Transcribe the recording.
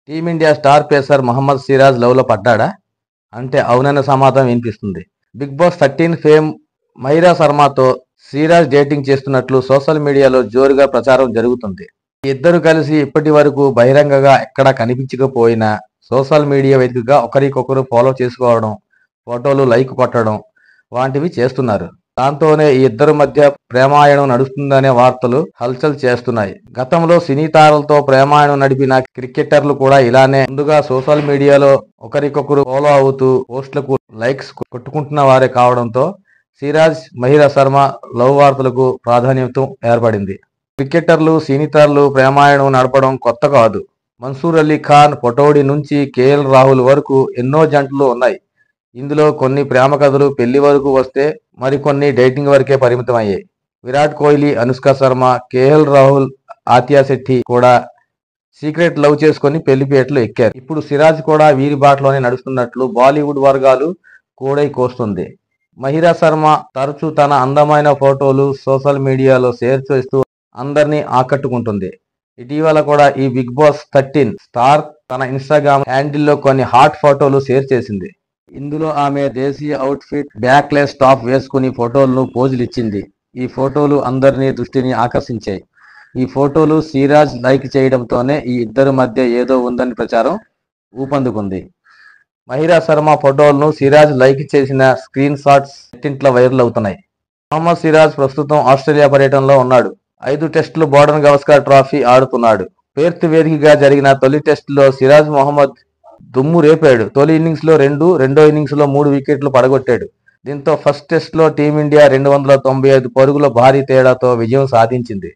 Team India star pacer Mohammed Siraj లవ్లో పడ్డాడా అంటే అవునన్న సమాధానం వినిపిస్తుంది. బిగ్ బాస్ 13 ఫేమ్ మైరా శర్మతో సిరాజ్ డేటింగ్ చేస్తున్నట్లు సోషల్ మీడియాలో జోరుగా ప్రచారం జరుగుతుంది. ఈ ఇద్దరు కలిసి ఇప్పటి వరకు బహిరంగంగా ఎక్కడా కనిపించకపోయినా సోషల్ మీడియా వేదికగా ఒకరికొకరు ఫాలో చేసుకోవడం, ఫోటోలు లైక్ కొట్టడం వంటివి చేస్తున్నారు. దాంతోనే ఈ ఇద్దరు మధ్య ప్రేమాయణం నడుస్తుందనే వార్తలు హల్చల్ చేస్తున్నాయి. గతంలో సినీ తారలతో ప్రేమాయణం నడిపిన క్రికెటర్లు కూడా ఇలానే ముందుగా సోషల్ మీడియాలో ఒకరికొకరు ఫాలో అవుతూ పోస్టులకు లైక్స్ కొట్టుకుంటున్న వారే కావడంతో సిరాజ్ మహిరా శర్మ లవ్ వార్తలకు ప్రాధాన్యత ఏర్పడింది. క్రికెటర్లు, సినీ తారలు ప్రేమాయణం నడపడం కొత్త కాదు. మన్సూర్ అలీ ఖాన్, పటౌడి నుంచి కేఎల్ రాహుల్ వరకు ఎన్నో జంటలు ఉన్నాయి. ఇందులో కొన్ని ప్రేమ కథలు పెళ్లి వరకు వస్తే మరికొన్ని డేటింగ్ వరకే పరిమితం అయ్యాయి. విరాట్ కోహ్లీ, అనుష్క శర్మ, కేఎల్ రాహుల్, ఆతియా శెట్టి కూడా సీక్రెట్ లవ్ చేసుకుని పెళ్లిపేటలు ఎక్కారు. ఇప్పుడు సిరాజ్ కూడా వీరి బాటలోనే నడుస్తున్నట్లు బాలీవుడ్ వర్గాలు కూడై కోస్తుంది. మహిరా శర్మ తరచూ తన అందమైన ఫోటోలు సోషల్ మీడియాలో షేర్ చేస్తూ అందరినీ ఆకట్టుకుంటుంది. ఇటీవల కూడా ఈ బిగ్ బాస్ 13 స్టార్ తన ఇన్స్టాగ్రామ్ హ్యాండిల్లో కొన్ని హాట్ ఫోటోలు షేర్ చేసింది. ఇందులో ఆమె దేశీయ అవుట్ఫిట్, బ్యాక్లెస్ టాప్ వేసుకుని ఫోటోలను పోజులు ఇచ్చింది. ఈ ఫోటోలు అందరినీ దృష్టిని ఆకర్షించాయి. ఈ ఫోటోలు సిరాజ్ లైక్ చేయడంతోనే ఈ ఇద్దరి మధ్య ఏదో ఉందని ప్రచారం ఊపందుకుంది. మహిరా శర్మ ఫోటోలను సిరాజ్ లైక్ చేసిన స్క్రీన్ షాట్స్ నెట్టింట్లో వైరల్ అవుతున్నాయి. మహమ్మద్ సిరాజ్ ప్రస్తుతం ఆస్ట్రేలియా పర్యటనలో ఉన్నాడు. 5 టెస్టులు బోర్డన్ గవస్కర్ ట్రోఫీ ఆడుతున్నాడు. పెర్త్ వేదికగా జరిగిన తొలి టెస్టులో సిరాజ్ మహమ్మద్ దుమ్ము రేపాడు. తొలి ఇన్నింగ్స్ లో 2, రెండో ఇన్నింగ్స్ లో 3 వికెట్లు పడగొట్టాడు. దీంతో ఫస్ట్ టెస్ట్ లో టీమిండియా 295 పరుగుల భారీ తేడాతో విజయం సాధించింది.